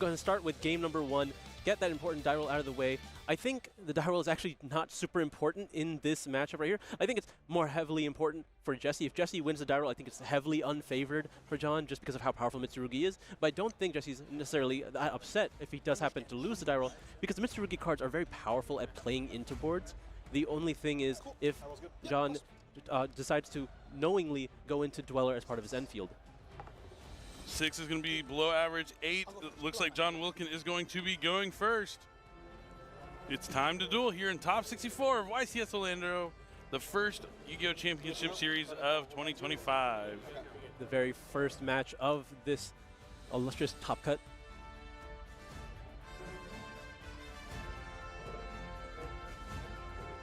going to start with game number 1, get that important die roll out of the way. I think the die roll is actually not super important in this matchup right here. I think it's more heavily important for Jesse. If Jesse wins the die roll, I think it's heavily unfavored for John just because of how powerful Mitsurugi is. But I don't think Jesse's necessarily that upset if he does happen to lose the die roll, because the Mitsurugi cards are very powerful at playing into boards. The only thing is if John decides to knowingly go into Dweller as part of his end field. 6 is going to be below average. 8, it looks like John Wilkin is going to be going first. It's time to duel here in top 64 of YCS Orlando, the first Yu-Gi-Oh! Championship Series of 2025. The very first match of this illustrious top cut.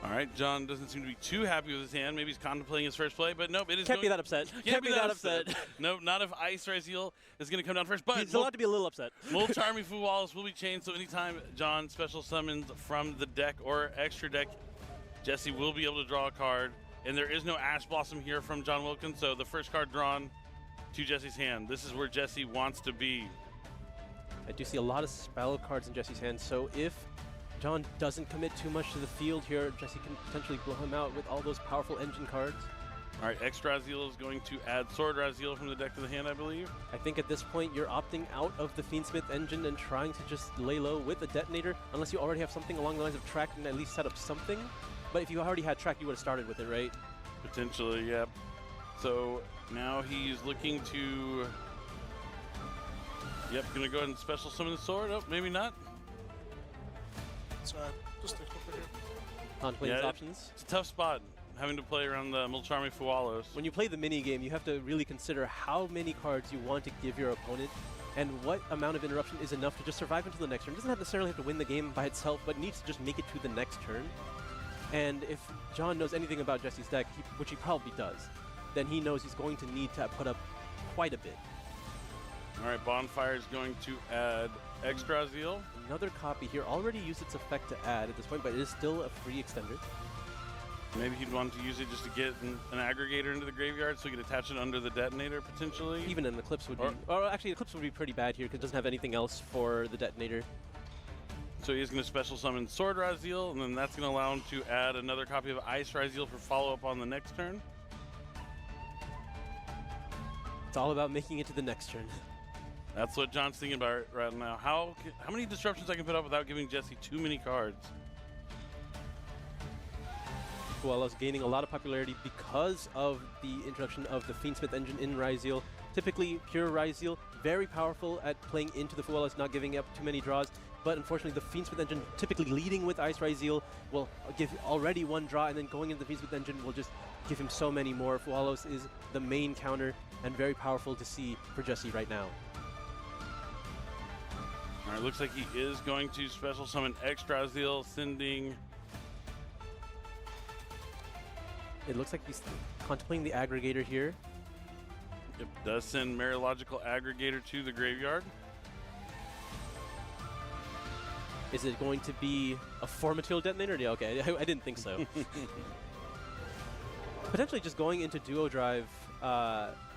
All right, John doesn't seem to be too happy with his hand. Maybe he's contemplating his first play, but nope, it is Can't be that upset. Can't be that upset. Nope, not if Ice Raziel is going to come down first. But he's allowed to be a little upset. Mulcharmy Fu Wallace will be changed, so anytime John special summons from the deck or extra deck, Jesse will be able to draw a card. And there is no Ash Blossom here from John Wilkins, so the first card drawn to Jesse's hand. This is where Jesse wants to be. I do see a lot of spell cards in Jesse's hand, so if John doesn't commit too much to the field here, Jesse can potentially blow him out with all those powerful engine cards. All right, X Raziel is going to add Sword Raziel from the deck to the hand, I believe. I think at this point you're opting out of the Fiendsmith engine and trying to just lay low with a detonator, unless you already have something along the lines of track and at least set up something. But if you already had track, you would have started with it, right? Potentially, yep. So now he's looking to... Yep, gonna go ahead and special summon the sword. Oh, maybe not. Just a clip here. Contemplating his options. It's a tough spot, having to play around the Mulcharmy Fualos. When you play the mini game, you have to really consider how many cards you want to give your opponent and what amount of interruption is enough to just survive until the next turn. It doesn't necessarily have to win the game by itself, but needs to just make it to the next turn. And if John knows anything about Jesse's deck, which he probably does, then he knows he's going to need to put up quite a bit. All right, Bonfire is going to add X Raziel. Another copy here already used its effect to add at this point, but it is still a free extender. Maybe he'd want to use it just to get an aggregator into the graveyard so he could attach it under the detonator potentially. Even an Eclipse would be, or actually Eclipse would be pretty bad here because it doesn't have anything else for the detonator. So he's going to special summon Sword Raziel, and then that's going to allow him to add another copy of Ice Raziel for follow-up on the next turn. It's all about making it to the next turn. That's what John's thinking about right now. How many disruptions I can put up without giving Jesse too many cards? Fualos gaining a lot of popularity because of the introduction of the Fiendsmith engine in Raziel. Typically, pure Raziel, very powerful at playing into the Fualos, not giving up too many draws. But unfortunately, the Fiendsmith engine, typically leading with Ice Raziel, will give already one draw, and then going into the Fiendsmith engine will just give him so many more. Fualos is the main counter and very powerful to see for Jesse right now. All right, looks like he is going to special summon X Raziel, sending... It looks like he's contemplating the aggregator here. It does send Marilogical Aggregator to the graveyard. Is it going to be a 4-material detonator? Yeah, okay, I didn't think so. Potentially just going into Duo Drive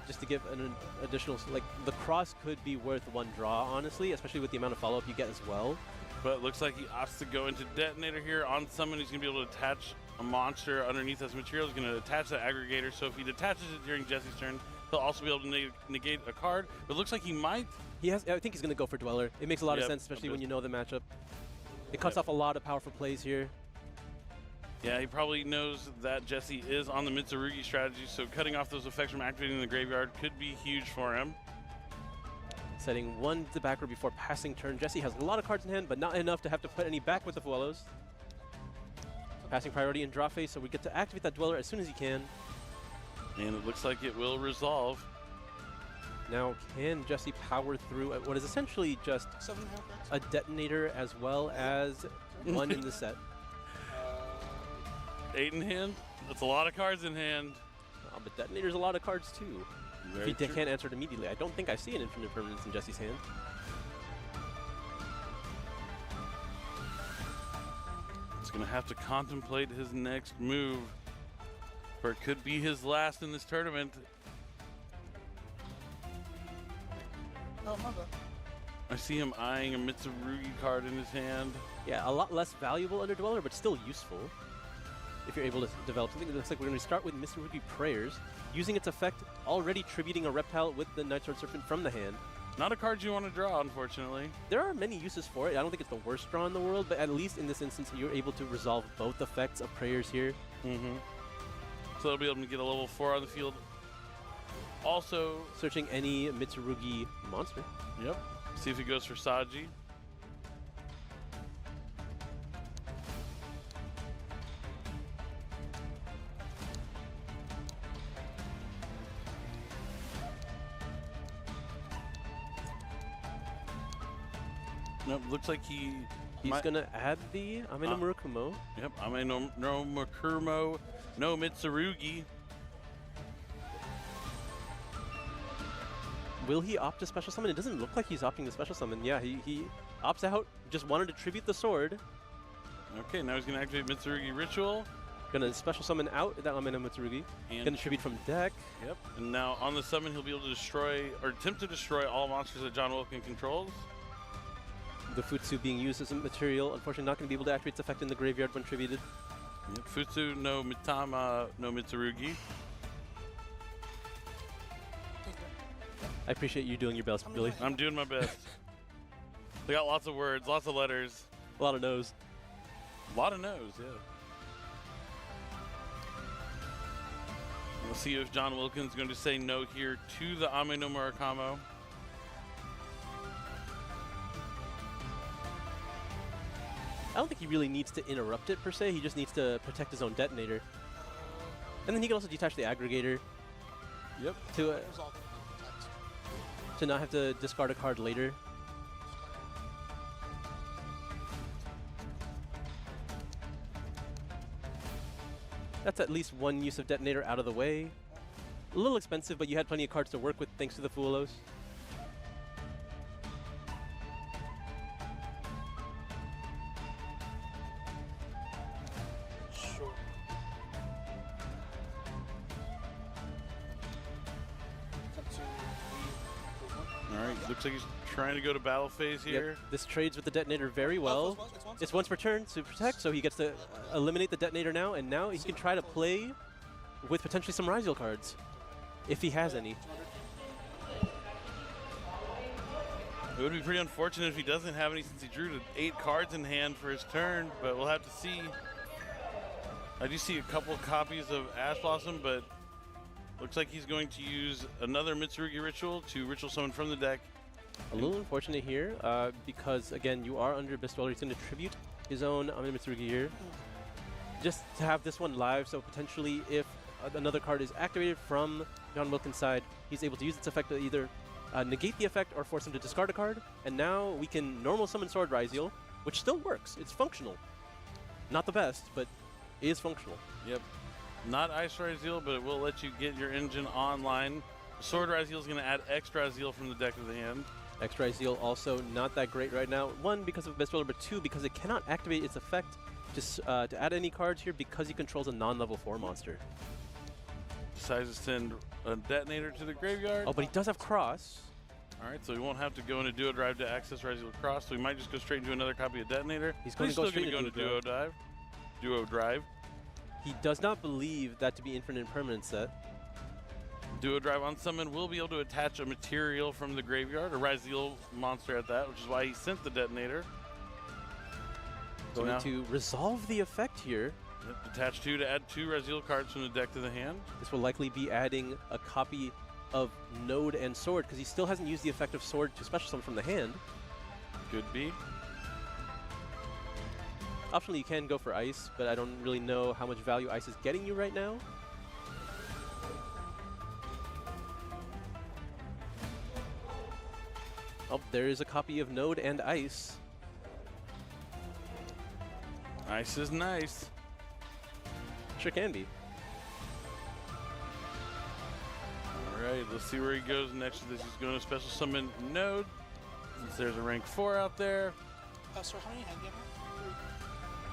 just to give an additional, like, the cross could be worth one draw, honestly, especially with the amount of follow-up you get as well. But it looks like he opts to go into Detonator here. On summon, he's going to be able to attach a monster underneath as material. He's going to attach that aggregator, so if he detaches it during Jesse's turn, he'll also be able to negate a card. But it looks like he might. I think he's going to go for Dweller. It makes a lot of sense, especially when you know the matchup. It cuts off a lot of powerful plays here. Yeah, he probably knows that Jesse is on the Mitsurugi strategy, so cutting off those effects from activating the graveyard could be huge for him. Setting one to the back row before passing turn. Jesse has a lot of cards in hand, but not enough to have to put any back with the Fualos. Passing priority in draw phase, so we get to activate that Dweller as soon as he can. And it looks like it will resolve. Now, can Jesse power through what is essentially just a detonator as well as one in the set? 8 in hand? That's a lot of cards in hand. But detonator's a lot of cards too. Very if he true. can't answer it immediately. I don't think I see an infinite permanence in Jesse's hand. He's going to have to contemplate his next move, for it could be his last in this tournament. Oh, my bad. I see him eyeing a Mitsurugi card in his hand. Yeah, a lot less valuable under Dweller, but still useful if you're able to develop something. It looks like we're going to start with Mitsurugi Prayers, using its effect, already tributing a reptile with the Night Sword Serpent from the hand. Not a card you want to draw, unfortunately. There are many uses for it. I don't think it's the worst draw in the world, but at least in this instance, you're able to resolve both effects of Prayers here. Mm-hmm. So they'll be able to get a level 4 on the field. Also, Searching any Mitsurugi monster. yep. See if he goes for Saji. Nope, looks like he's going to add the Ameno Murakumo. Yep, no Makurmo, no Mitsurugi. Will he opt to special summon? It doesn't look like he's opting to special summon. Yeah, he opts out. Just wanted to tribute the sword. Okay, now he's going to activate Mitsurugi Ritual. Gonna special summon out that Ameno Mitsurugi. And Gonna tribute from deck. Yep, and now on the summon, he'll be able to destroy, or attempt to destroy all monsters that John Wilkin controls. The Futsu being used as a material. Unfortunately, not going to be able to activate its effect in the graveyard when tributed. Yep. Futsu, no Mitama, no Mitsurugi. I appreciate you doing your best, Billy. I'm doing my best. They got lots of words, lots of letters. A lot of no's. A lot of no's, yeah. We'll see if John Wilkins is going to say no here to the Ame no Murakamo. I don't think he really needs to interrupt it, per se. He just needs to protect his own detonator. And then he can also detach the aggregator. Yep. To not have to discard a card later. That's at least one use of detonator out of the way. A little expensive, but you had plenty of cards to work with thanks to the Fuelos. Alright, looks like he's trying to go to battle phase here. Yep. This trades with the detonator very well. It's once per turn to protect, so he gets to eliminate the detonator now, and now he can try to play with potentially some Ryziel cards, if he has any. It would be pretty unfortunate if he doesn't have any, since he drew 8 cards in hand for his turn, but we'll have to see. I do see a couple copies of Ash Blossom, but looks like he's going to use another Mitsurugi Ritual to Ritual Summon from the deck. A little unfortunate here, because again, you are under Abyss Dweller. He's going to tribute his own Ameno Mitsurugi here. Just to have this one live, so potentially if another card is activated from John Wilkins' side, he's able to use its effect to either negate the effect or force him to discard a card. And now we can normal summon Sword Ryziel, which still works. It's functional. Not the best, but is functional. Yep. Not Ice Ryziel, but it will let you get your engine online. Sword Ryziel is going to add extra Ryziel from the deck to the hand. Extra Ryziel also not that great right now. One, because of Abyss Dweller, but two, because it cannot activate its effect to add any cards here because he controls a non-level 4 monster. Decides to send a detonator to the graveyard. Oh, but he does have Cross. All right, so he won't have to go into Duo Drive to access Ryziel Cross, so he might just go straight into another copy of Detonator. He's going to go straight into Duo Drive. Duo Drive. He does not believe that to be infinite permanent set. Duo Drive on summon will be able to attach a material from the graveyard, a Ryziel monster at that, which is why he sent the detonator. Going to resolve the effect here. Yep, attach 2 to add 2 Ryziel cards from the deck to the hand. This will likely be adding a copy of Node and Sword because he still hasn't used the effect of Sword to special summon from the hand. Could be. Optionally, you can go for Ice, but I don't really know how much value Ice is getting you right now. Oh, there is a copy of Node and Ice. Ice is nice. Sure can be. All right, let's see where he goes next to this. He's going to special summon Node, since there's a rank 4 out there. Sir, how many hand do you have?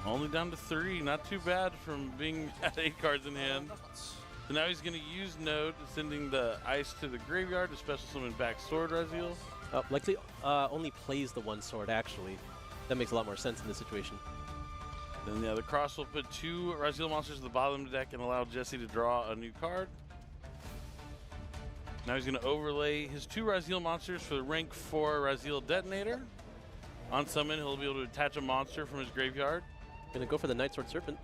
Only down to 3, not too bad from being at 8 cards in hand. So now he's going to use Node, sending the Ice to the graveyard to special summon back Sword Ryziel. Likely only plays the one sword, actually. That makes a lot more sense in this situation. Then the cross will put 2 Raziel monsters at the bottom of the deck and allow Jesse to draw a new card. Now he's going to overlay his 2 Raziel monsters for the rank 4 Raziel Detonator. On summon, he'll be able to attach a monster from his graveyard. Gonna go for the Night Sword Serpent.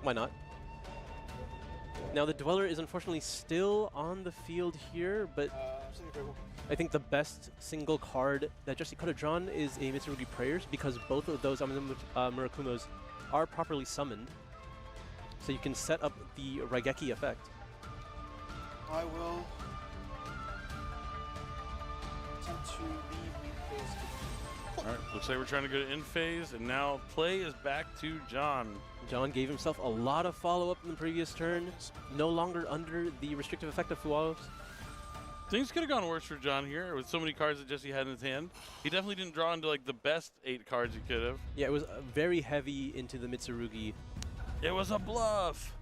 Why not? Now the Dweller is unfortunately still on the field here, but I think the best single card that Jesse could have drawn is a Mitsurugi Prayers, because both of those Murakumos are properly summoned. So you can set up the Raigeki effect. I will attempt to leave phase. All right, looks like we're trying to go to end phase, and now play is back to John. John gave himself a lot of follow-up in the previous turn, no longer under the restrictive effect of Fualos. Things could have gone worse for John here with so many cards that Jesse had in his hand. He definitely didn't draw into like the best 8 cards he could have. Yeah, it was very heavy into the Mitsurugi. It was a bluff.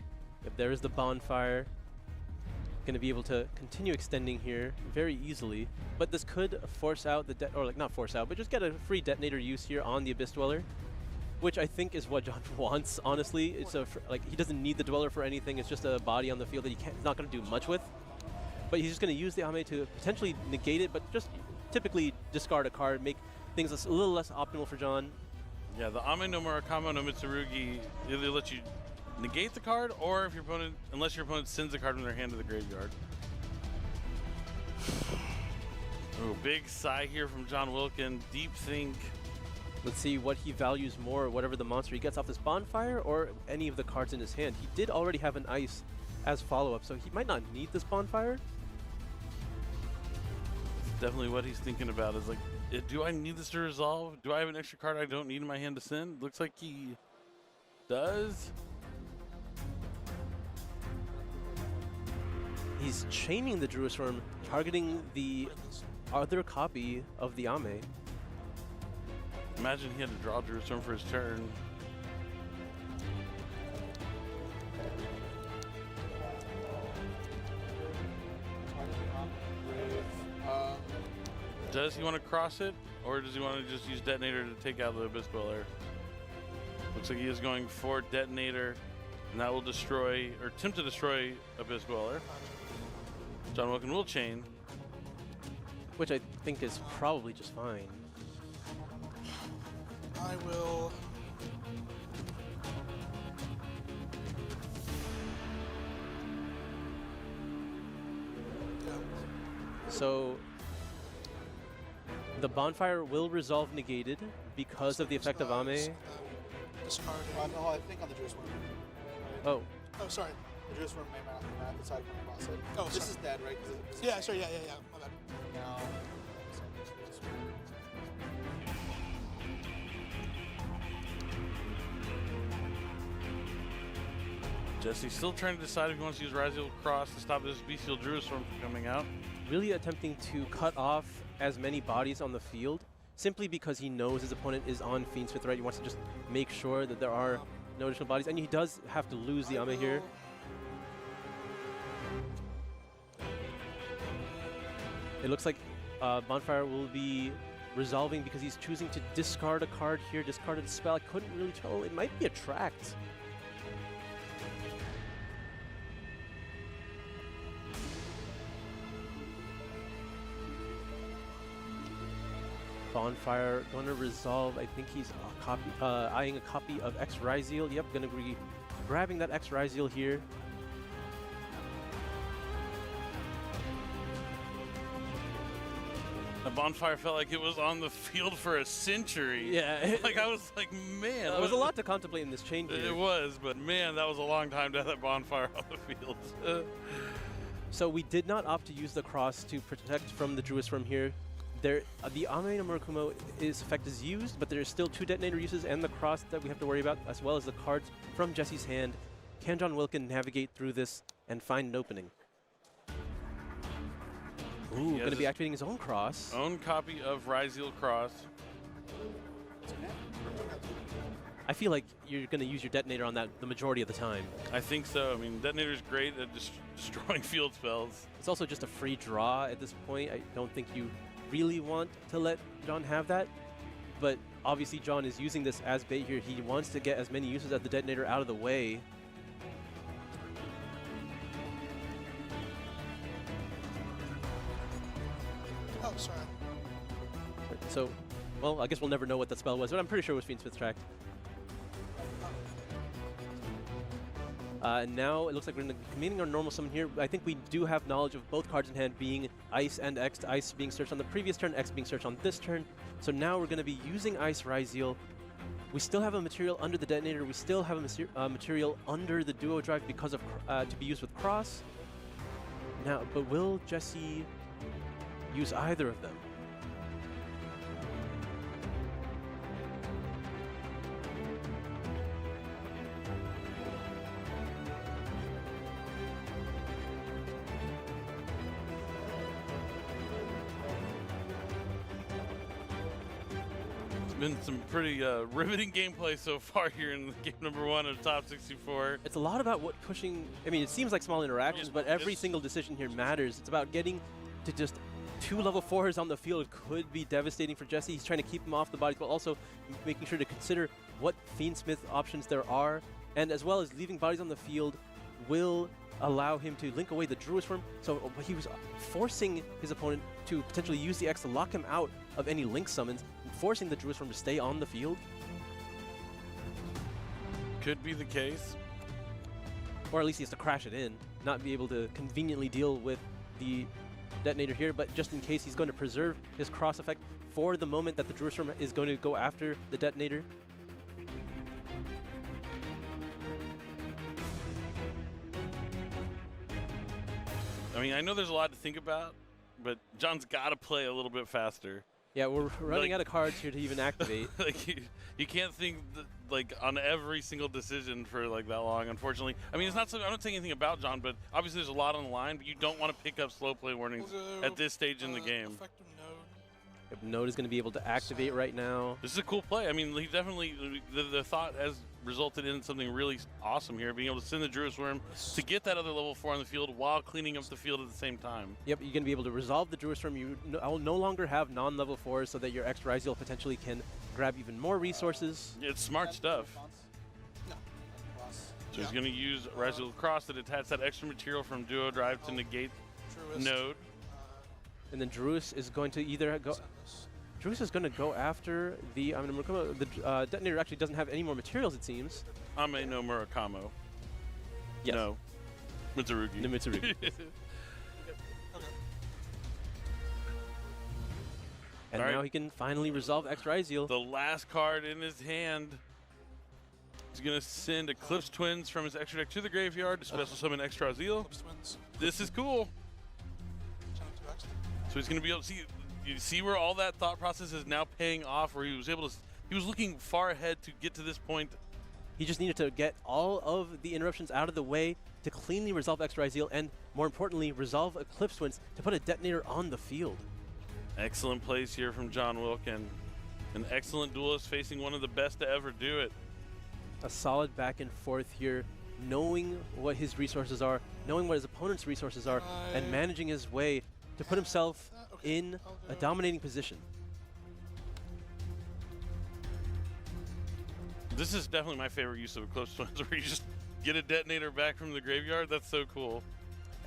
If there is the Bonfire, going to be able to continue extending here very easily. But this could force out the, or like not force out, but just get a free detonator use here on the Abyss Dweller, which I think is what John wants, honestly. It's a, like, he doesn't need the Dweller for anything. It's just a body on the field that he's not going to do much with. But he's just going to use the Ame to potentially negate it, but just typically discard a card, make things a little less optimal for John. Yeah, the Ame no Murakama no Mitsurugi either let you negate the card, or if your opponent, unless your opponent sends a card from their hand to the graveyard. Oh, big sigh here from John Wilkin. Deep think. Let's see what he values more, whatever the monster he gets off this Bonfire or any of the cards in his hand. He did already have an Ice as follow-up, so he might not need this Bonfire. Definitely what he's thinking about is like, do I need this to resolve? Do I have an extra card I don't need in my hand to send? Looks like he does. He's chaining the Druisworm, targeting the other copy of the Ame. Imagine he had to draw Druisworm for his turn. Does he want to cross it, or does he want to just use Detonator to take out the Abyss Dweller? Looks like he is going for Detonator, and that will destroy, or attempt to destroy Abyss Dweller. John Wilkin will chain. Which I think is probably just fine. I will. So the Bonfire will resolve negated because of the effect of Ame. Discard. No, I think on the Druisworm. Oh, Oh, sorry. The Druisworm may not decide when cross it. Oh, this sorry. is dead, right? Yeah, sorry, yeah. My bad. Now. Jesse's still trying to decide if he wants to use Raziel Cross to stop this Bestial Druisworm from coming out. really attempting to cut off as many bodies on the field simply because he knows his opponent is on Fiend's Fifth Right. He wants to just make sure that there are no additional bodies, and he does have to lose the Ame here. It looks like Bonfire will be resolving because he's choosing to discard a card here, discarded a spell. I couldn't really tell. It might be Attract. Bonfire going to resolve. I think he's eyeing a copy of X Ryzeal. Yep, going to be grabbing that X Ryzeal here. The Bonfire felt like it was on the field for a century. Yeah. Like, I was like, man. There was a lot to contemplate in this chain here. It was, but man, that was a long time to have that Bonfire on the field. So we did not opt to use the cross to protect from the Druisworm here. The Ame no Murakumo effect is used, but there's still 2 detonator uses and the cross that we have to worry about, as well as the cards from Jesse's hand. Can John Wilkin navigate through this and find an opening? Ooh, going to be activating his own cross. Own copy of Ryzeal Cross. I feel like you're going to use your detonator on that the majority of the time. I think so. I mean, Detonator's great at destroying field spells. It's also just a free draw at this point. I don't think you really want to let John have that, but obviously John is using this as bait here. He wants to get as many uses of the detonator out of the way. Oh, sorry. So, well, I guess we'll never know what that spell was, but I'm pretty sure it was Fiend Smith tracked. And now it looks like we're committing our normal summon here. I think we do have knowledge of both cards in hand being Ice and X. Ice being searched on the previous turn, X being searched on this turn. So now we're going to be using Ice Ryzeal. We still have a material under the detonator. We still have a material under the duo drive because of to be used with Cross. Now, but will Jesse use either of them? Been some pretty riveting gameplay so far here in game number 1 of Top 64. It's a lot about what pushing. I mean, it seems like small interactions, but every single decision here matters. It's about getting to just 2 level 4s on the field could be devastating for Jesse. He's trying to keep him off the bodies, but also making sure to consider what Fiend Smith options there are, and as well as leaving bodies on the field will allow him to link away the Druid's Form. So he was forcing his opponent to potentially use the X to lock him out of any link summons, forcing the Druid's Form to stay on the field. Could be the case. Or at least he has to crash it in, not be able to conveniently deal with the detonator here, but just in case he's going to preserve his cross effect for the moment that the Druid's Form is going to go after the detonator. I mean, I know there's a lot to think about, but John's got to play a little bit faster. Yeah, we're running out of cards here to even activate. Like you can't think like on every single decision for like that long, unfortunately. I mean, it's not. I'm not saying anything about John, but obviously there's a lot on the line. But you don't want to pick up slow play warnings at this stage in the game. Effective node. Yep, Node is going to be able to activate right now. This is a cool play. I mean, he definitely the thought has resulted in something really awesome here, being able to send the Druid's Worm to get that other level 4 on the field while cleaning up the field at the same time. Yep, you're going to be able to resolve the Druid's Worm. You will no longer have non-level 4s so that your X Ryzeal potentially can grab even more resources. It's smart stuff. No. So he's going to use Ryzeal Cross to detach that extra material from Duo Drive to negate Truist. Node. And then Druis is going to either go... Druis is going to go after the... the detonator actually doesn't have any more materials, it seems. Ame no Murakamo. Yes. No. Mitsurugi. The Mitsurugi. And All right. now he can finally resolve X Ryzeal. The last card in his hand. He's going to send Eclipse Twins from his extra deck to the graveyard to special summon X Ryzeal. Eclipse Twins. This is cool. Channel 2X. So he's going to be able to see... You see where all that thought process is now paying off, where he was able to... He was looking far ahead to get to this point. He just needed to get all of the interruptions out of the way to cleanly resolve X Ryzeal and, more importantly, resolve Eclipse Twins to put a detonator on the field. Excellent plays here from John Wilkin. An excellent duelist facing one of the best to ever do it. A solid back and forth here, knowing what his resources are, knowing what his opponent's resources are, and managing his way to put himself in a dominating position. This is definitely my favorite use of Eclipse Twins, where you just get a detonator back from the graveyard. That's so cool.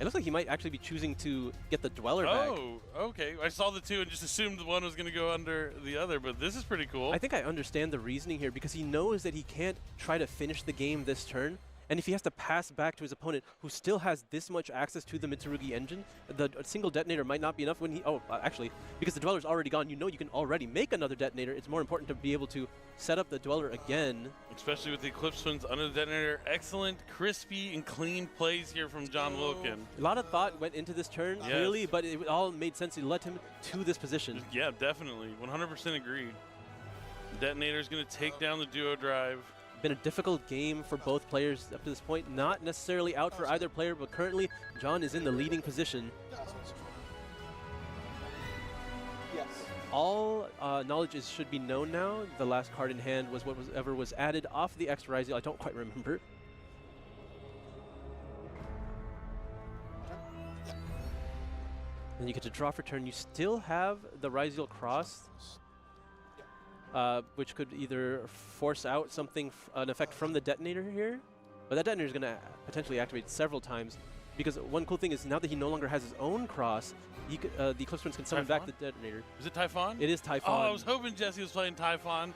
It looks like he might actually be choosing to get the Dweller back. Oh, okay. I saw the two and just assumed the one was going to go under the other, but this is pretty cool. I think I understand the reasoning here because he knows that he can't try to finish the game this turn. And if he has to pass back to his opponent who still has this much access to the Mitsurugi engine, the single detonator might not be enough when he... Oh, actually, because the Dweller's already gone, you know you can already make another detonator. It's more important to be able to set up the Dweller again. Especially with the Eclipse Twins under the detonator. Excellent, crispy, and clean plays here from John Wilkin. A lot of thought went into this turn, clearly, but it all made sense. It led him to this position. Yeah, definitely. 100% agreed. The detonator's going to take down the Duo Drive. Been a difficult game for both players up to this point. Not necessarily out for either player, but currently John is in the leading position. Yes. All knowledge should be known now. The last card in hand was whatever was added off the X Ryzeal. I don't quite remember. And you get to draw for turn. You still have the Ryzeal Cross, which could either force out something, an effect from the detonator here, but that detonator is going to potentially activate several times. Because one cool thing is now that he no longer has his own cross, he could, the Eclipse Twins can summon back the detonator. Is it Typhon? It is Typhon. Oh, I was hoping Jesse was playing Typhon.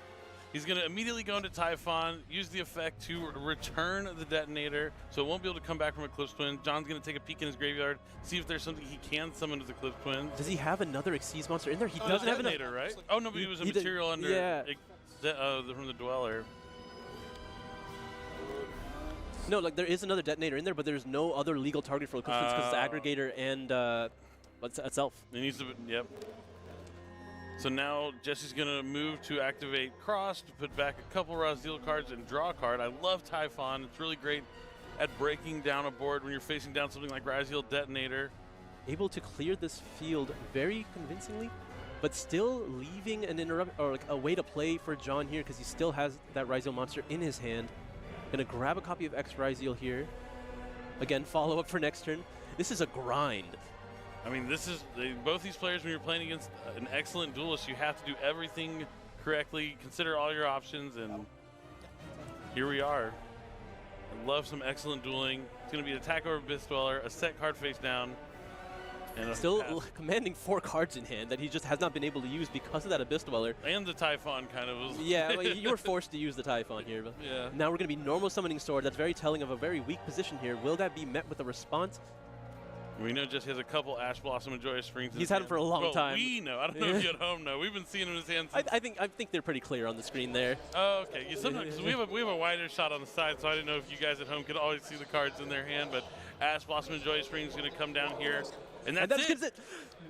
He's going to immediately go into Typhon, use the effect to return the detonator, so it won't be able to come back from Eclipse Twin. John's going to take a peek in his graveyard, see if there's something he can summon with Eclipse Twin. Does he have another Xyz monster in there? He Oh, doesn't have detonator, enough. right? Oh, no, but he was a material under from the Dweller. No, like there is another detonator in there, but there's no other legal target for Eclipse Twins because it's aggregator and itself. It needs to be, yep. So now Jesse's going to move to activate Cross to put back a couple Ryzeal cards and draw a card. I love Typhon. It's really great at breaking down a board when you're facing down something like Ryzeal Detonator. Able to clear this field very convincingly, but still leaving an interrupt or like a way to play for John here because he still has that Ryzeal monster in his hand. Gonna grab a copy of X Ryzeal here. Again, follow up for next turn. This is a grind. I mean, this is both these players, when you're playing against an excellent duelist, you have to do everything correctly, consider all your options, and here we are. I love some excellent dueling. It's going to be an attack over Abyss Dweller, a set card face down, and still commanding 4 cards in hand that he just has not been able to use because of that Abyss Dweller. And the Typhon kind of was. Yeah, well, you were forced to use the Typhon here. But yeah. Now we're going to be normal summoning Sword. That's very telling of a very weak position here. Will that be met with a response? We know Jesse has a couple Ash Blossom and Joyous Springs. He's had them for a long time. We know. I don't know if you at home know. We've been seeing him in his hands. I think they're pretty clear on the screen there. Oh, okay. Yeah, sometimes we have a wider shot on the side, so I didn't know if you guys at home could always see the cards in their hand. But Ash Blossom and Joyous Springs is going to come down here, and that's it.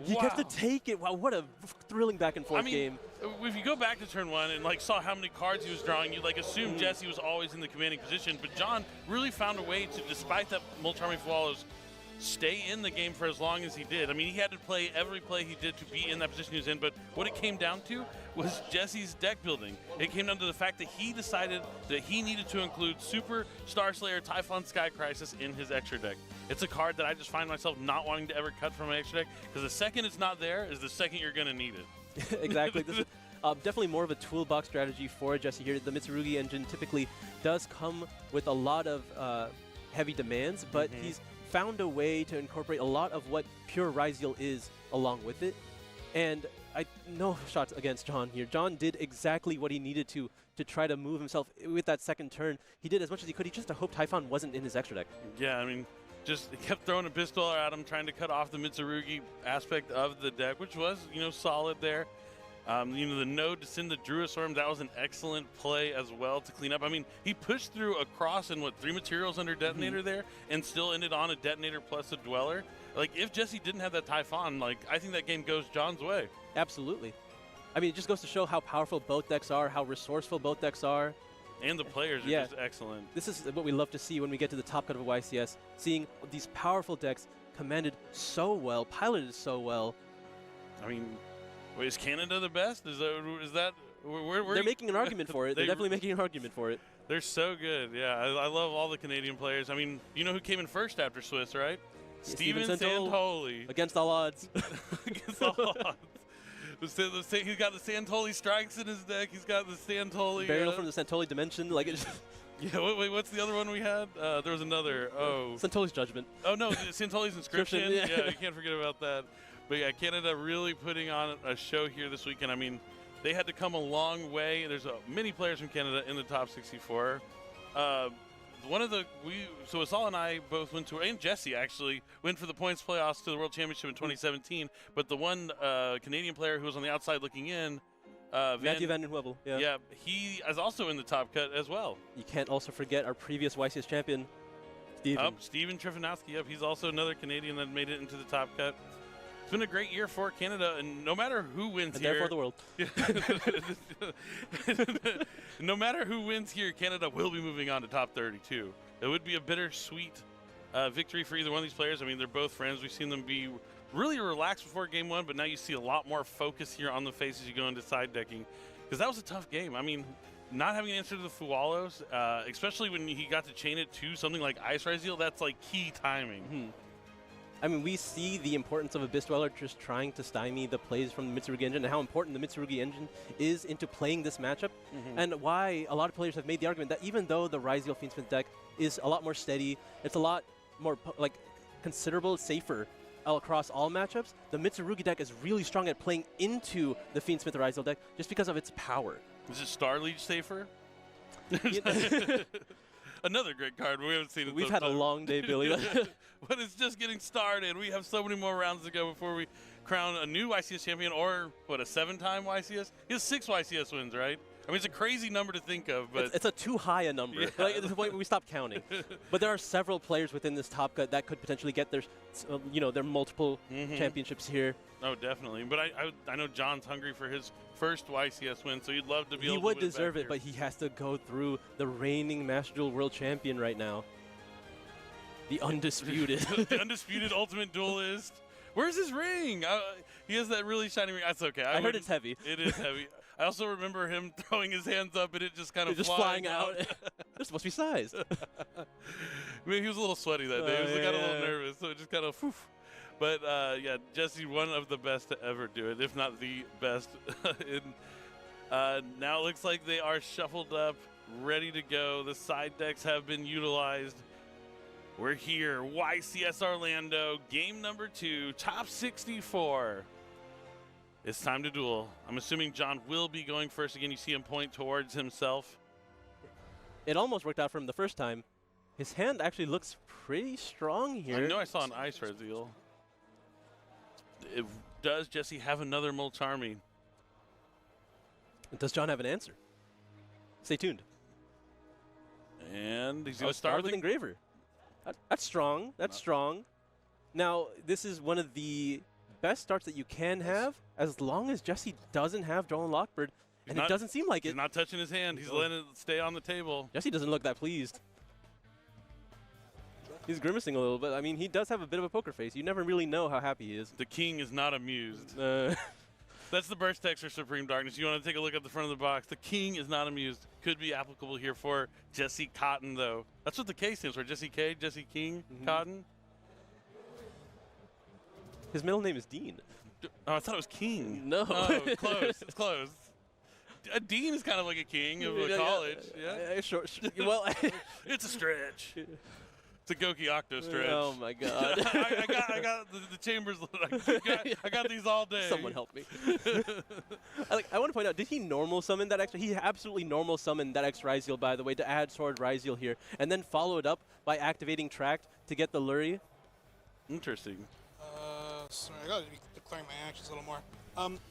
He gets to take it. Wow, what a thrilling back and forth game. If you go back to turn 1 and saw how many cards he was drawing, you'd assume Jesse was always in the commanding position. But John really found a way to, despite that Multi-Army Swallows, stay in the game for as long as he did. I mean, he had to play every play he did to be in that position he was in, but what it came down to was Jesse's deck building. It came down to the fact that he decided that he needed to include Super Star Slayer Typhon Sky Crisis in his extra deck. It's a card that I just find myself not wanting to ever cut from my extra deck, because the second it's not there is the second you're going to need it. Exactly. This is definitely more of a toolbox strategy for Jesse here. The Mitsurugi engine typically does come with a lot of heavy demands, but he's found a way to incorporate a lot of what pure Ryzeal is along with it. And no shots against John here. John did exactly what he needed to try to move himself with that second turn. He did as much as he could. He just hoped Typhon wasn't in his extra deck. Yeah, I mean, just kept throwing a pistol at him, trying to cut off the Mitsurugi aspect of the deck, which was, solid there. The node to send the Druisworm, that was an excellent play as well to clean up. I mean, he pushed through a cross and 3 materials under detonator there, and still ended on a detonator plus a Dweller. If Jesse didn't have that Typhon, I think that game goes John's way. Absolutely. I mean, it just goes to show how powerful both decks are, how resourceful both decks are. And the players are just excellent. This is what we love to see when we get to the top cut of YCS, seeing these powerful decks commanded so well, piloted so well. I mean, wait, is Canada the best? Is that they're making an argument for it. They're definitely making an argument for it. They're so good. Yeah, I love all the Canadian players. I mean, you know who came in first after Swiss, right? Yeah, Steven Santoli. Against all odds. Against all odds. He's got the Santoli strikes in his deck. He's got the Santoli. Burial from the Santoli dimension. Yeah, wait, what's the other one we had? There was another. Oh. Santoli's Judgment. Oh, no, Santoli's Inscription. Yeah, you can't forget about that. But yeah, Canada really putting on a show here this weekend. I mean, they had to come a long way. There's many players from Canada in the top 64. So Asal and I both went to, and Jesse actually went for the points playoffs to the World Championship in 2017. But the one Canadian player who was on the outside looking in, Matthew Van Den Heuvel. Yeah, he is also in the top cut as well. You can't also forget our previous YCS champion, Steven. Steven Trifanowski. Yep, he's also another Canadian that made it into the top cut. It's been a great year for Canada, and no matter who wins and here, therefore the world. No matter who wins here, Canada will be moving on to top 32. It would be a bittersweet victory for either one of these players. I mean, they're both friends. We've seen them be really relaxed before game 1, but now you see a lot more focus here on the face as you go into side decking, because that was a tough game. I mean, not having an answer to the Fualos, especially when he got to chain it to something like Ice Ryzeal, that's key timing. I mean, we see the importance of Abyss Dweller just trying to stymie the plays from the Mitsurugi engine and how important the Mitsurugi engine is into playing this matchup, and why a lot of players have made the argument that even though the Ryzeal Fiendsmith deck is a lot more steady, it's a lot more like considerable safer across all matchups, the Mitsurugi deck is really strong at playing into the Fiendsmith Ryzeal deck just because of its power. Is it Star Leech safer? Another great card. We haven't seen it. We've had a long day, Billy. But it's just getting started. We have so many more rounds to go before we crown a new YCS champion, or what, a 7-time YCS? He has 6 YCS wins, right? I mean, it's a crazy number to think of, but it's a too high a number. Yeah. Like, at the point where we stop counting. But there are several players within this top cut that could potentially get their, their multiple championships here. Oh, definitely. But I know John's hungry for his first YCS win, so he'd love to be able to He would win deserve back it, but he has to go through the reigning Master Duel World Champion right now. The undisputed. The undisputed ultimate duelist. Where's his ring? He has that really shiny ring. That's okay. I heard it's heavy. It is heavy. I also remember him throwing his hands up and it just kind of just flying out. They're supposed to be sized. I mean, he was a little sweaty that day. He got a little nervous, so it just kind of poof. But yeah, Jesse, one of the best to ever do it, if not the best. Now it looks like they are shuffled up, ready to go. The side decks have been utilized. We're here, YCS Orlando, game number 2, top 64. It's time to duel. I'm assuming John will be going first. Again, you see him point towards himself. It almost worked out for him the first time. His hand actually looks pretty strong here. I know I saw an ice Ryzeal. Does Jesse have another Molcharmy? Does John have an answer? Stay tuned. And he's going to start with Engraver. That's strong. That's strong. Now, this is one of the best starts that you can have as long as Jesse doesn't have Droll and Lockbird, and it doesn't seem like it. He's not touching his hand. He's letting it stay on the table. Jesse doesn't look that pleased. He's grimacing a little bit. I mean, he does have a bit of a poker face. You never really know how happy he is. The king is not amused. That's the burst text for Supreme Darkness. You want to take a look at the front of the box. The king is not amused. Could be applicable here for Jesse Cotton, though. That's what the K stands for. Jesse K, Jesse King, Cotton. His middle name is Dean. Oh, I thought it was King. No. Oh, close. It's close. A dean is kind of like a king of a college. Yeah. Sure. Well, it's a stretch. It's a Goki Octo stretch. Oh my God! I got the chambers. I got these all day. Someone help me. I want to point out, did he normal summon that extra? He absolutely normal summoned that extra Ryzeal, by the way, to add Sword Ryzeal here, and then followed up by activating Tract to get the Lurie. Interesting. Sorry, I gotta be declaring my actions a little more.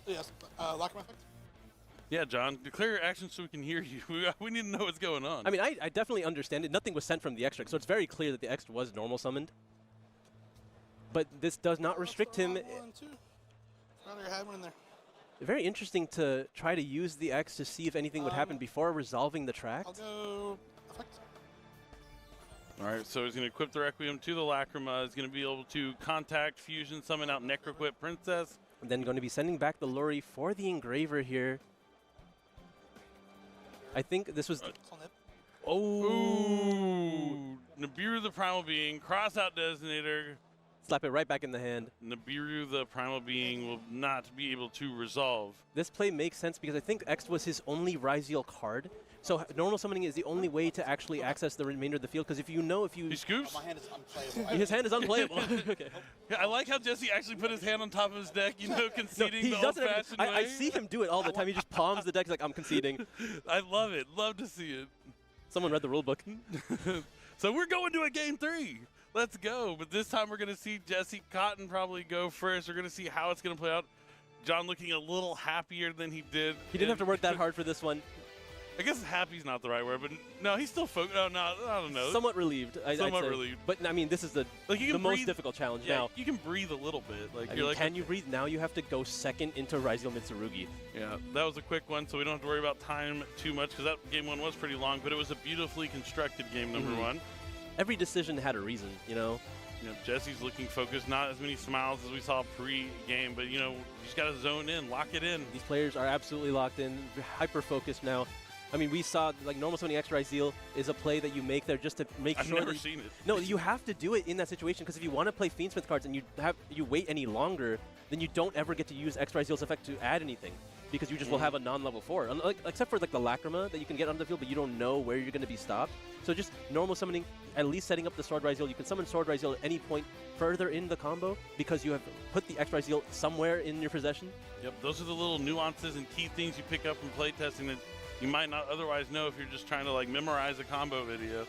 Yes, lock my effect. Yeah, John, declare your actions so we can hear you. We need to know what's going on. I mean, I definitely understand it. Nothing was sent from the extra, so it's very clear that the extra was normal summoned. But this does not restrict him. 1, 2. Rather had one in there. Very interesting to try to use the X to see if anything would happen before resolving the Tract. I'll go effect. All right, so he's going to equip the Requiem to the Lacrima. He's going to be able to contact, fusion, summon out Necroquip Princess. And then going to be sending back the Lurie for the Engraver here. I think this was... Ooh. Nibiru the Primal Being, cross out Designator. Slap it right back in the hand. Nibiru the Primal Being will not be able to resolve. This play makes sense because I think X was his only Ryzeal card. So normal summoning is the only way to actually access the remainder of the field, because if you... He scoops? My hand is unplayable. His hand is unplayable. Okay. Yeah, I like how Jesse actually put his hand on top of his deck, conceding No, the old-fashioned way. I see him do it all the time. He just palms the deck. He's like, I'm conceding. I love it. Love to see it. Someone read the rule book. So we're going to a game 3. Let's go. But this time we're going to see Jesse Cotton probably go first. We're going to see how it's going to play out. John looking a little happier than he did. He didn't have to work that hard for this one. I guess happy's not the right word, but no, he's still focused. Oh, no, I don't know. Somewhat relieved. Somewhat relieved. But I mean, this is the most difficult challenge now. You can breathe a little bit. Can you breathe? Now you have to go second into Ryzeal Mitsurugi. Yeah, that was a quick one, so we don't have to worry about time too much, because that game 1 was pretty long, but it was a beautifully constructed game number 1. Every decision had a reason, Jesse's looking focused, not as many smiles as we saw pre-game, but, you just got to zone in, lock it in. These players are absolutely locked in, hyper-focused now. I mean, we saw like normal summoning extra Izeal is a play that you make there just to make I've sure never that seen it. No, you have to do it in that situation because if you want to play Fiendsmith cards and you wait any longer, then you don't ever get to use extra Izeal's effect to add anything because you just will have a non-level 4. Except for like the Lacrima that you can get on the field, but you don't know where you're going to be stopped. So just normal summoning, at least setting up the Sword Izeal. You can summon Sword Izeal at any point further in the combo because you have put the extra Izeal somewhere in your possession. Yep, those are the little nuances and key things you pick up from playtesting that you might not otherwise know if you're just trying to like memorize a combo video.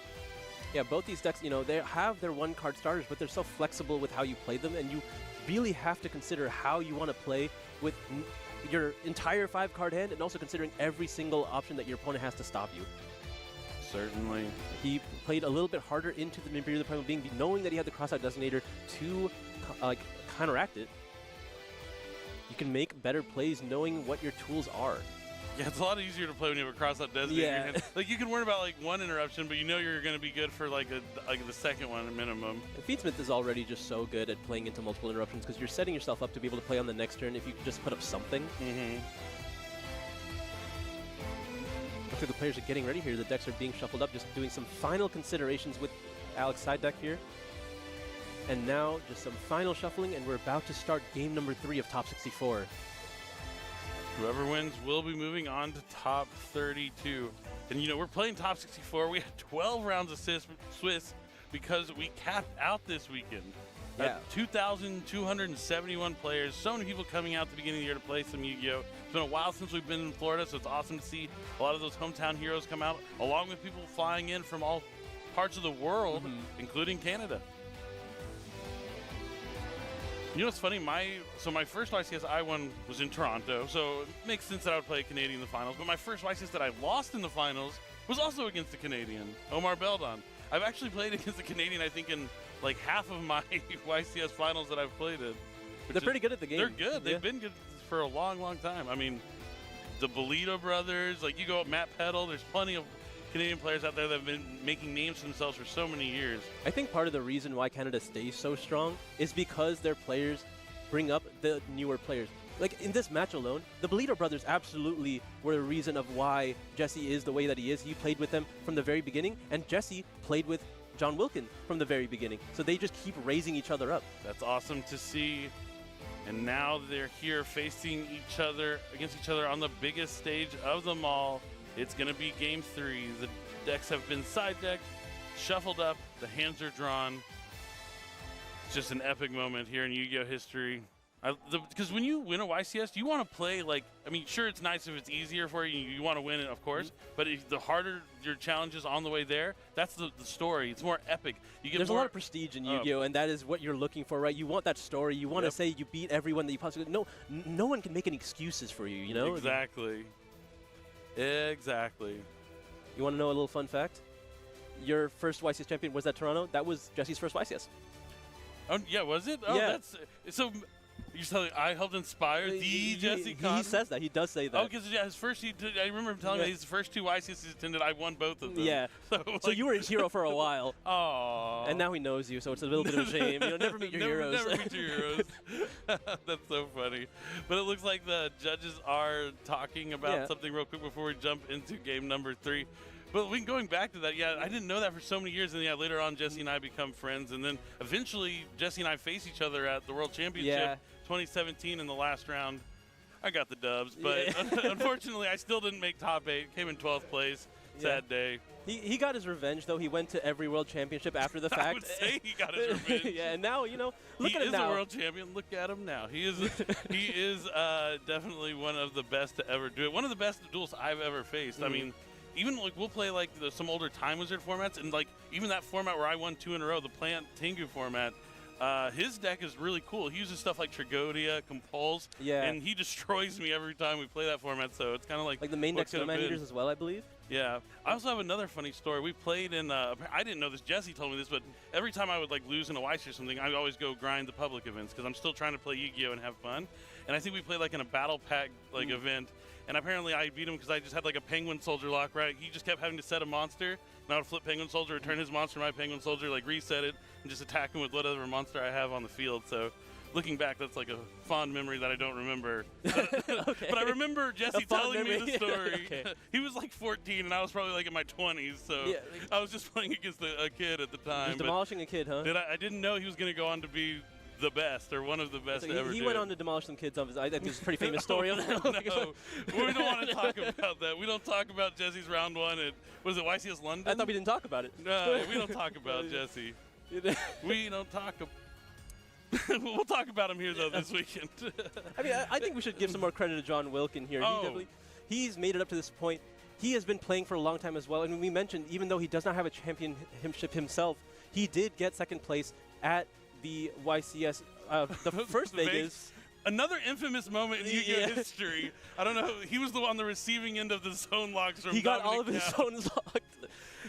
Yeah, both these decks, you know, they have their one-card starters, but they're so flexible with how you play them, and you really have to consider how you want to play with your entire 5-card hand and also considering every single option that your opponent has to stop you. Certainly. He played a little bit harder into the Imbued of the Primal Being, knowing that he had the Crossout Designator to counteract it. You can make better plays knowing what your tools are. Yeah, it's a lot easier to play when you have a cross-out designator in your hand. Like, you can worry about, like, one interruption, but you know you're going to be good for, like, the second one at minimum. And Fiendsmith is already just so good at playing into multiple interruptions because you're setting yourself up to be able to play on the next turn if you can just put up something. Looks like the players are getting ready here. The decks are being shuffled up, just doing some final considerations with Alex's side deck here. And now, just some final shuffling, and we're about to start game number 3 of Top 64. Whoever wins will be moving on to top 32. And, you know, we're playing top 64. We had 12 rounds of Swiss because we capped out this weekend. Yeah. 2,271 players. So many people coming out at the beginning of the year to play some Yu-Gi-Oh! It's been a while since we've been in Florida, so it's awesome to see a lot of those hometown heroes come out, along with people flying in from all parts of the world, including Canada. You know what's funny? My first YCS I won was in Toronto, so it makes sense that I would play a Canadian in the finals. But my first YCS that I lost in the finals was also against a Canadian, Omar Beldon. I've actually played against a Canadian, I think, in like half of my YCS finals that I've played in. They're pretty good at the game. They're good. They've been good for a long, long time. I mean, the Bolito brothers, like you go up Matt Peddle, there's plenty of Canadian players out there that have been making names for themselves for so many years. I think part of the reason why Canada stays so strong is because their players bring up the newer players. Like in this match alone, the Bolito brothers absolutely were the reason of why Jesse is the way that he is. He played with them from the very beginning, and Jesse played with John Wilkin from the very beginning. So they just keep raising each other up. That's awesome to see. And now they're here facing each other, against each other on the biggest stage of them all. It's going to be game 3. The decks have been side decked, shuffled up, the hands are drawn. It's just an epic moment here in Yu-Gi-Oh! History. Because when you win a YCS, you want to play like, I mean, sure, it's nice if it's easier for you. You want to win it, of course. But if the harder your challenge is on the way there, that's the story. It's more epic. You get There's a lot of prestige in Yu-Gi-Oh! And that is what you're looking for, right? You want that story. You want to say you beat everyone that you possibly... No one can make any excuses for you, you know? Exactly. Exactly. You want to know a little fun fact? Your first YCS champion was at Toronto. That was Jesse's first YCS. Oh, yeah, was it? Oh, yeah. That's... So... You're telling me I helped inspire the Jesse Cotton? He says that. He does say that. Oh, because his first, I remember him telling me his first 2 YCS he attended, I won both of them. Yeah. So you were his hero for a while. Aww. And now he knows you, so it's a little bit of a shame. You know, never meet your heroes. Never meet your heroes. That's so funny. But it looks like the judges are talking about something real quick before we jump into game number 3. But going back to that, I didn't know that for so many years. And later on, Jesse and I become friends. And then eventually, Jesse and I face each other at the World Championship 2017 in the last round. I got the dubs, but unfortunately, I still didn't make top 8. Came in 12th place. Sad day. He got his revenge, though. He went to every World Championship after the fact. I would say he got his revenge. Yeah, and now, you know, look at him now. He is a world champion. Look at him now. He is definitely one of the best to ever do it. One of the best duels I've ever faced. I mean, even like we'll play like some older Time Wizard formats, and like even that format where I won 2 in a row, the Plant Tengu format. His deck is really cool. He uses stuff like Tragodia, Compulse, and he destroys me every time we play that format. So it's kind of like the main deck Snowman Eaters as well, I believe. Yeah. I also have another funny story. We played in, I didn't know this, Jesse told me this, but every time I would like lose in a YC or something, I would always go grind the public events because I'm still trying to play Yu-Gi-Oh! And have fun. And I think we played like in a battle pack like event, and apparently I beat him because I just had like a Penguin Soldier lock, right? He just kept having to set a monster, and I would flip Penguin Soldier, return his monster, my Penguin Soldier, like reset it, and just attack him with whatever monster I have on the field. So looking back, that's like a fond memory that I don't remember. Okay. But I remember Jesse fond telling me memory. the story. Okay. He was like 14, and I was probably like in my 20s, so Yeah. I was just playing against a kid at the time. Just but demolishing a kid, huh? I didn't know he was going to go on to be the best or one of the best So to ever he do went it. on to demolish some kids. I think it's a pretty famous story of that. No, we don't want to talk about that. We don't talk about Jesse's round one at, what is it, YCS London? I thought we didn't talk about it. No, we don't talk about Jesse. We don't talk we'll talk about him here, though, this weekend. I mean, I think we should give some more credit to John Wilkin here. Oh. He's made it up to this point. He has been playing for a long time as well. And we mentioned, even though he does not have a championship himself, he did get second place at the YCS, the first Vegas. Another infamous moment in Yu-Gi-Oh history. I don't know. He was on the receiving end of the zone locks from He got all of Dominic his Cao. zones locked.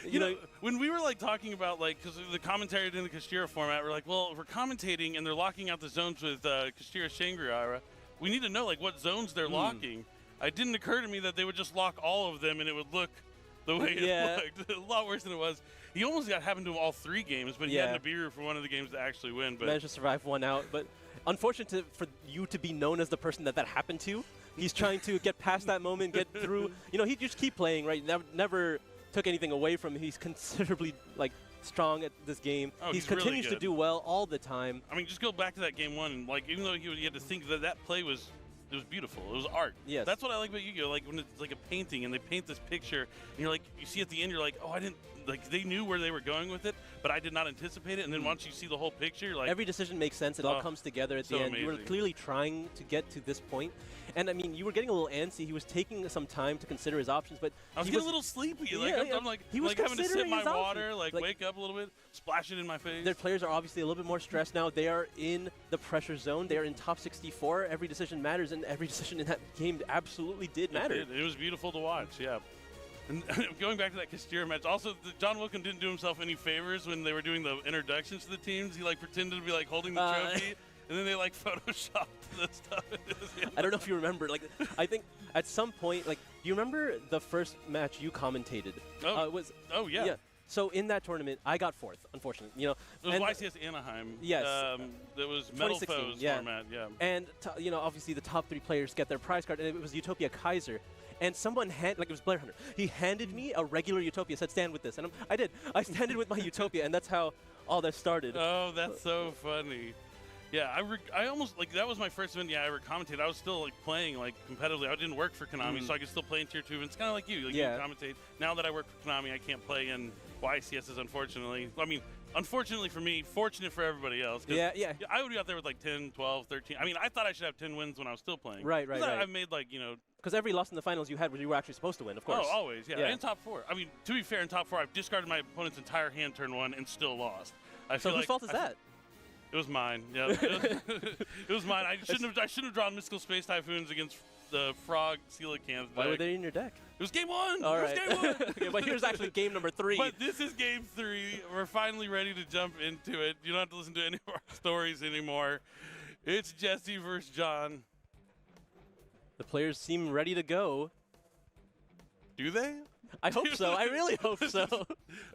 You know, when we were like talking about because the commentary in the Kashira format, we're like, well, if we're commentating and they're locking out the zones with Kashira Shangri-La, we need to know like what zones they're locking. It didn't occur to me that they would just lock all of them and it would look the way it looked. A lot worse than it was. He almost happened to him all 3 games, but he had Nibiru for one of the games to actually win. But managed to survive one out. But unfortunate for you to be known as the person that happened to. He's trying to get past that moment, get through. You know, he just keep playing, right? Never took anything away from him. He's considerably strong at this game. Oh, he continues really to do well all the time. I mean, just go back to that game 1, and even though he had to think that play was beautiful. It was art. Yes. That's what I like about Yu-Gi-Oh! Like when it's like a painting and they paint this picture, and you're like, you see at the end, you're like, oh, I didn't. Like they knew where they were going with it, but I did not anticipate it. And then once you see the whole picture, you're like, every decision makes sense. It all comes together at the end. amazing. You were clearly trying to get to this point. And I mean, you were getting a little antsy. He was taking some time to consider his options, but I was getting a little sleepy. I'm like, he was having to sip considering my his options. water, like wake up a little bit, splash it in my face. Their players are obviously a little bit more stressed now. They are in the pressure zone. They are in top 64. Every decision matters, and every decision in that game absolutely did matter. It was beautiful to watch, yeah. And going back to that Kastira match, also John Wilkin didn't do himself any favors when they were doing the introductions to the teams. He pretended to be holding the trophy, and then they photoshopped the stuff. I don't know if you remember. I think at some point, do you remember the first match you commentated? Oh yeah. Yeah. So in that tournament, I got 4th, unfortunately. You know, it was YCS Anaheim. Yes. That was Metal Foes format. Yeah. And obviously the top 3 players get their prize card, and it was Utopia Kaiser. And someone it was Blair Hunter. He handed me a regular Utopia, said stand with this, and I did. I standed with my Utopia, and that's how all that started. Oh, that's so funny. Yeah, I almost that was my first event. Yeah, I ever commentated. I was still playing competitively. I didn't work for Konami, so I could still play in Tier 2 events. Kind of like you. You commentate. Now that I work for Konami, I can't play in YCSs, unfortunately. I mean, unfortunately for me, fortunate for everybody else. Yeah. I would be out there with 10, 12, 13. I mean, I thought I should have 10 wins when I was still playing. Right. I've made because every loss in the finals you had, you were actually supposed to win, of course. Oh, always, yeah. And top 4. I mean, to be fair, in top 4, I've discarded my opponent's entire hand turn 1 and still lost. So whose fault is that? It was mine. Yeah, it was mine. I shouldn't have drawn Mystical Space Typhoons against the Frog Coelacanth. Why were they in your deck? It was game 1. All right. It was game 1. Okay, but here's actually game number 3. But this is game 3. We're finally ready to jump into it. You don't have to listen to any of our stories anymore. It's Jesse versus John. The players seem ready to go. Do they? I hope so. I really hope so.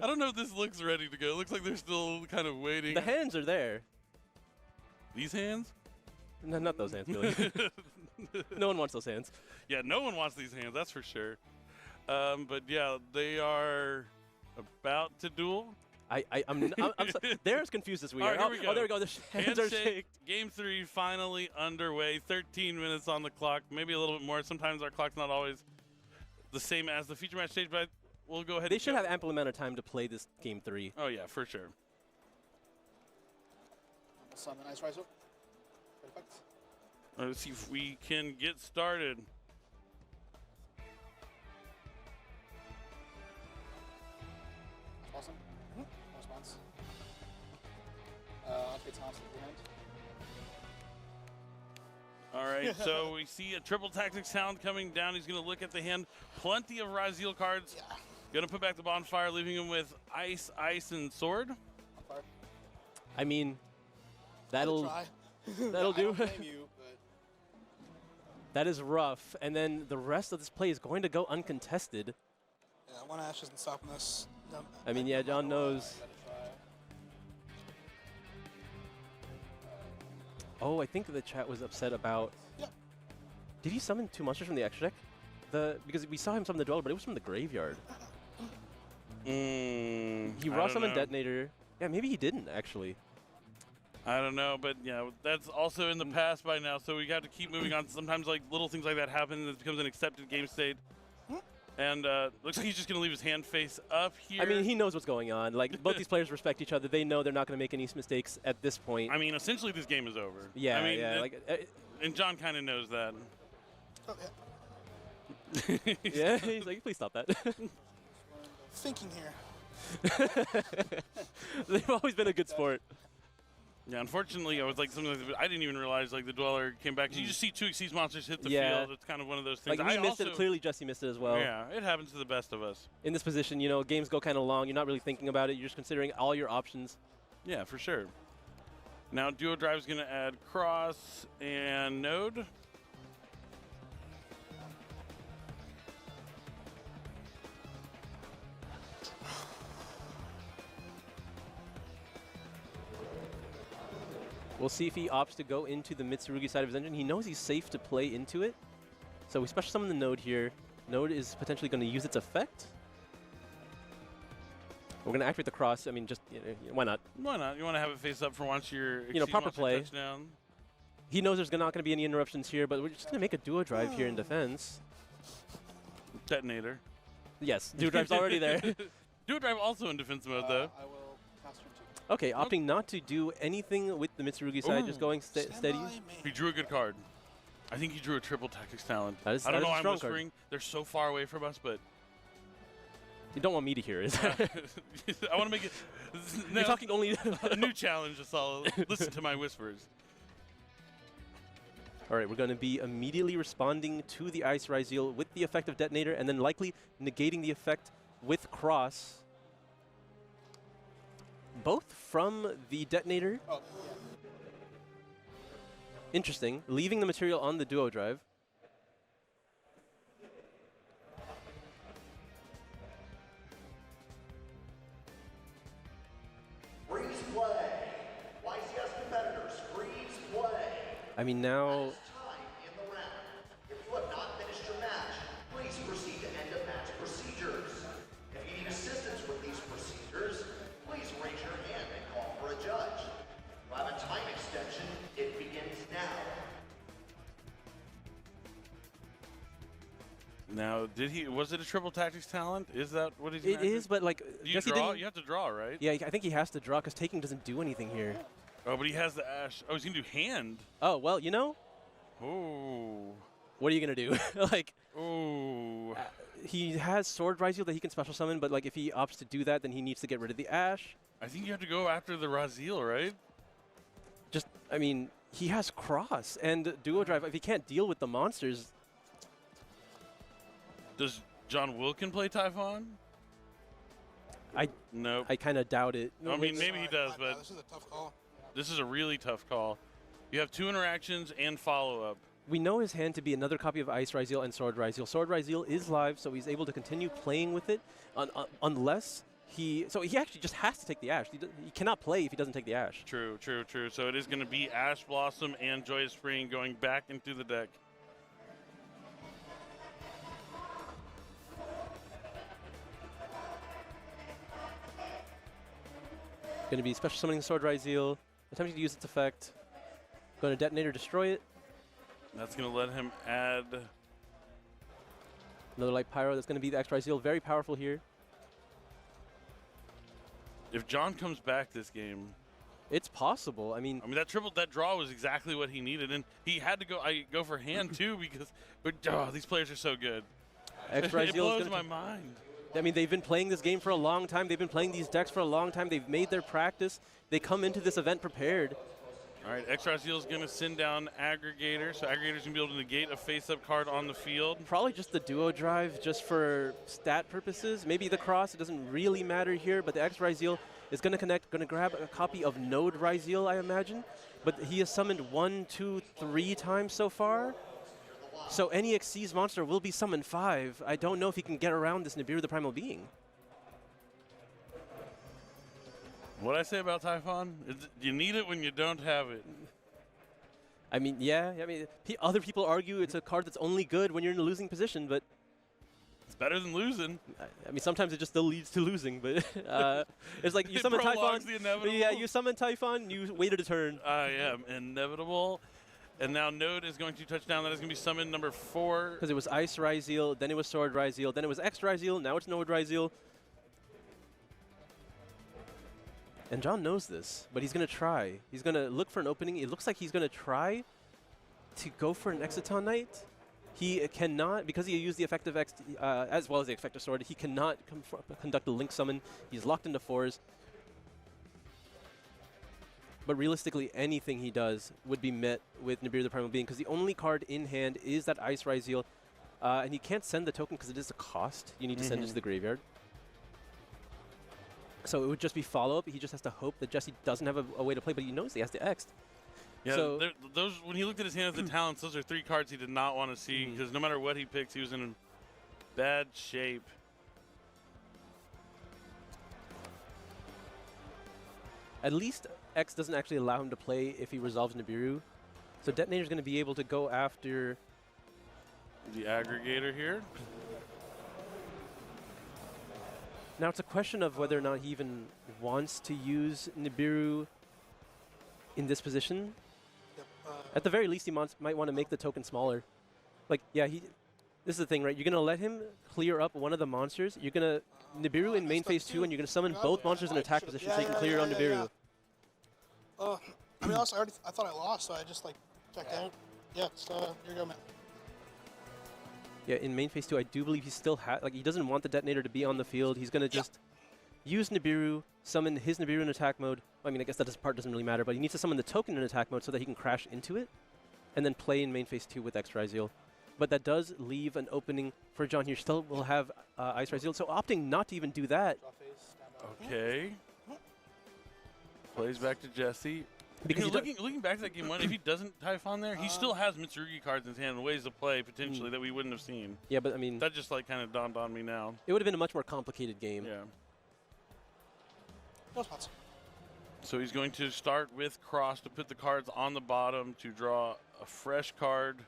I don't know if this looks ready to go. It looks like they're still kind of waiting. The hands are there. These hands? No, not those hands, Billy. No one wants those hands. Yeah, no one wants these hands, that's for sure. But yeah, they are about to duel. I'm they're as confused as we All are. right, here we go. Oh, there we go. The hands are shaking. Game 3 finally underway. 13 minutes on the clock, maybe a little bit more. Sometimes our clock's not always the same as the feature match stage, but we'll go ahead. They should have ample amount of time to play this game 3. Oh yeah, for sure. Summon Ice Riser. Perfect. Let's see if we can get started. Awesome. No response. Okay, Thompson behind. All right, so we see a triple tactic sound coming down. He's going to look at the hand. Plenty of Raziel cards. Yeah. Going to put back the bonfire, leaving him with ice, and sword. Fire. I mean, that'll do. I don't blame you, but That is rough. And then the rest of this play is going to go uncontested. Yeah, 1 Ash isn't stopping this. No, I mean, yeah, John knows. Oh, I think the chat was upset about... Yep. Did he summon 2 monsters from the extra deck? Because we saw him summon the Dweller, but it was from the graveyard. He raw summoned Detonator. Yeah, maybe he didn't, actually. I don't know, but yeah, that's also in the past by now, so we have to keep moving on. Sometimes like little things like that happen, and it becomes an accepted game state. And looks like he's just going to leave his hand face up here. I mean, he knows what's going on. Like, both these players respect each other. They know they're not going to make any mistakes at this point. I mean, essentially this game is over. Yeah, I mean, yeah. And John kind of knows that. Oh, yeah. Yeah, he's like, please stop that. Thinking here. They've always been a good sport. Yeah, unfortunately, I was like something like that. I didn't even realize like the Dweller came back. You just see 2 Xyz monsters hit the field. It's kind of one of those things. Like, we missed it. Clearly, Jesse missed it as well. Yeah, it happens to the best of us. In this position, you know, games go kind of long. You're not really thinking about it. You're just considering all your options. Yeah, for sure. Now, Duo Drive's going to add Cross and Node. We'll see if he opts to go into the Mitsurugi side of his engine. He knows he's safe to play into it. So we special summon the Node here. Node is potentially going to use its effect. We're going to activate the Cross. I mean, just, you know, why not? Why not? You want to have it face up for once your proper play. Touchdown. He knows there's not going to be any interruptions here, but we're just going to make a Duo Drive here in defense. Detonator. Yes, Duo Drive's already there. Duo Drive also in defense mode, though. I will pass turn 2. Okay, opting not to do anything with the Mitsurugi side, just going steady. He drew a good card. I think he drew a triple tactics talent. That is, I don't know why I'm whispering. Card. They're so far away from us, but... You don't want me to hear it. I want to make it... You're talking only... a new challenge, Asala. Listen to my whispers. All right, we're going to be immediately responding to the Ice Ryzeal with the effect of Detonator, and then likely negating the effect with Cross. Both from the Detonator. Oh, Interesting. Leaving the material on the Duo Drive. Freeze play. YCS competitors, freeze play. I mean, now... Time in the round. If you have not finished your match, please proceed to end of match procedures. If you need assistance with these procedures, please raise your hand and call for a judge. If you have a time extension, it begins now. Now, was it a triple tactics talent? Is that what he's It is, but like... You draw? You have to draw, right? Yeah, I think he has to draw, because taking doesn't do anything here. Oh, but he has the Ash. Oh, he's going to do hand. Oh, well, you know... Oh. What are you going to do? Like... Oh. He has Sword Ryzeal that he can special summon, but like if he opts to do that, then he needs to get rid of the Ash. I think you have to go after the Raziel, right? Just, I mean, he has Cross and Duo Drive. If he can't deal with the monsters... Does John Wilkin play Typhon? Nope. I kind of doubt it. I mean, maybe he does, but This is a tough call. this is a really tough call. You have 2 interactions and follow-up. We know his hand to be another copy of Ice Ryzeal and Sword Ryzeal. Sword Ryzeal is live, so he's able to continue playing with it unless he... So he actually just has to take the Ash. He cannot play if he doesn't take the Ash. True, true, true. So it is going to be Ash Blossom and Joyous Spring going back into the deck. Going to be special summoning Sword Ryzeal, attempting to use its effect. Going to Detonator, destroy it. That's going to let him add... Another Light Pyro. That's going to be the X Ryzeal. Very powerful here. If John comes back this game... It's possible. I mean, that draw was exactly what he needed, and he had to go for hand too but these players are so good. X Ryzeal it blows my mind. I mean, they've been playing this game for a long time. They've been playing these decks for a long time. They've made their practice. They come into this event prepared. All right, X-Raziel is going to send down Aggregator, so Aggregator's going to be able to negate a face-up card on the field. Probably just the Duo Drive just for stat purposes. Maybe the Cross, it doesn't really matter here, but the X-Ryzeal is going to connect, going to grab a copy of Node Ryzeal, I imagine. But he has summoned 1, 2, 3 times so far. So any Xyz monster will be summoned 5. I don't know if he can get around this Nibiru the Primal Being. What I say about Typhon is you need it when you don't have it. I mean, yeah. I mean, other people argue it's a card that's only good when you're in a losing position, but It's better than losing. I mean, sometimes it just still leads to losing. But it's like you It summon prolongs Typhon. the inevitable. Yeah, you summon Typhon. You waited a turn. Yeah, inevitable. And now Node is going to touch down. That is going to be summon number 4. Because it was Ice Ryzeal, then it was Sword Ryzeal, then it was X Ryzeal, now it's Node Ryzeal. And John knows this, but he's going to try. He's going to look for an opening. It looks like he's going to try to go for an Exciton Knight. He cannot, because he used the effective X, as well as the effective Sword, he cannot conduct a Link Summon. He's locked into 4s. But realistically, anything he does would be met with Nibiru the Primal Being, because the only card in hand is that Ice Ryzeal. And he can't send the token because it is a cost. You need to send it to the graveyard. So it would just be follow-up. He just has to hope that Jesse doesn't have a way to play, but he knows he has to X. Yeah, so those when he looked at his hand with the talents, those are 3 cards he did not want to see, because no matter what he picks, he was in bad shape. At least X doesn't actually allow him to play if he resolves Nibiru. So Detonator's going to be able to go after The aggregator here. Now it's a question of whether or not he even wants to use Nibiru in this position. Yep. At the very least, he might want to make the token smaller. Like, yeah, this is the thing, right? You're going to let him clear up one of the monsters. You're going to Nibiru in main phase 2, and you're going to summon both monsters in attack position so you can clear on Nibiru. I mean, honestly, I thought I lost, so I just, like, checked out. Yeah, so here you go, man. Yeah, in main phase 2, I do believe he still he doesn't want the Detonator to be on the field. He's going to just use Nibiru, summon his Nibiru in attack mode. I mean, I guess that part doesn't really matter, but he needs to summon the token in attack mode so that he can crash into it, and then play in main phase 2 with X Ryzeal. But that does leave an opening for John here. Still will have Ice Ryzeal, so opting not to even do that. Okay. Plays back to Jesse. Because looking back to that game 1, if he doesn't Typhon there, he still has Mitsurugi cards in his hand and ways to play potentially that we wouldn't have seen. Yeah, but I mean, That just like kind of dawned on me now. it would have been a much more complicated game. Yeah. No spots. So he's going to start with Cross to put the cards on the bottom to draw a fresh card.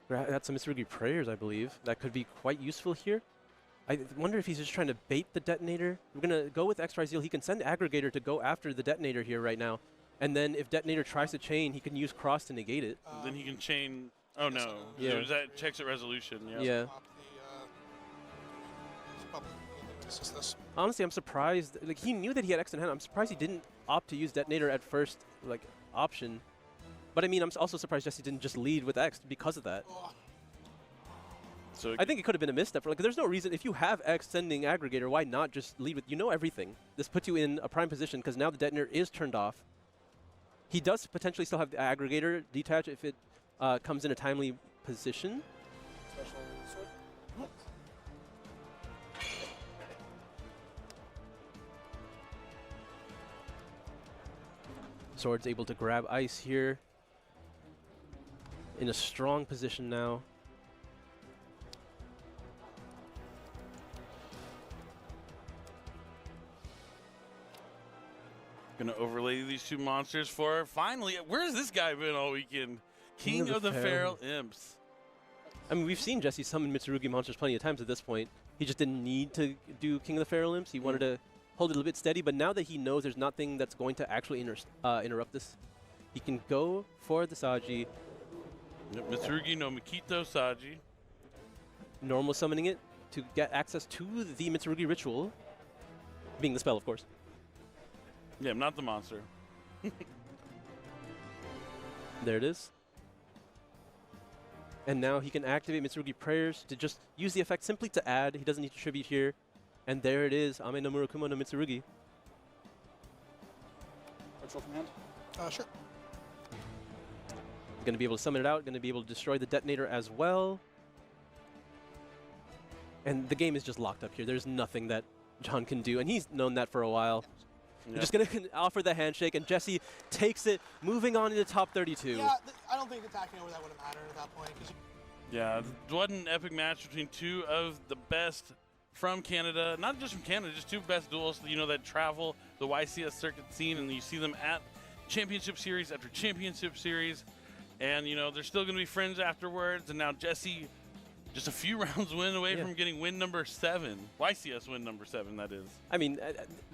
That's some Mitsurugi prayers, I believe. That could be quite useful here. I wonder if he's just trying to bait the Detonator. We're going to go with X Ryzeal. He can send Aggregator to go after the Detonator here right now. And then if Detonator tries to chain, he can use Cross to negate it. Then he can chain. Oh no. Yeah. So that checks at resolution. Yeah. Yeah. It's just this. Honestly, I'm surprised. Like, he knew that he had X in hand. I'm surprised he didn't opt to use Detonator at first, like, option. But I mean, I'm also surprised Jesse didn't just lead with X because of that. So I think it could have been a misstep. Like, there's no reason, if you have X sending Aggregator, why not just lead with, you know everything. This puts you in a prime position because now the Detonator is turned off. He does potentially still have the Aggregator detach if it comes in a timely position. Special sword. Sword's able to grab Ice here. In a strong position now. Gonna overlay these 2 monsters for finally. Where's this guy been all weekend? King of the Feral Imps. I mean, we've seen Jesse summon Mitsurugi monsters plenty of times at this point. He just didn't need to do King of the Feral Imps. He wanted to hold it a little bit steady, but now that he knows there's nothing that's going to actually interrupt this, he can go for the Saji. Yep, Mitsurugi no Mikito Saji. Normal summoning it to get access to the Mitsurugi ritual, being the spell, of course. Yeah, not the monster. There it is. And now he can activate Mitsurugi Prayers to just use the effect simply to add. He doesn't need to tribute here. And there it is, Ame no Murakumo no Mitsurugi. Ritual from hand. Sure. Going to be able to summon it out, going to be able to destroy the Detonator as well. And the game is just locked up here. There's nothing that John can do, and he's known that for a while. Yeah. Just going to offer the handshake, and Jesse takes it, moving on into top 32. Yeah, I don't think attacking over that would have mattered at that point. Yeah, what an epic match between 2 of the best from Canada. Not just from Canada, just 2 best duels, you know, that travel the YCS circuit scene, and you see them at championship series after championship series. And, you know, they're still going to be friends afterwards. And now Jesse, just a few rounds win away from getting win number 7. YCS win number 7, that is. I mean,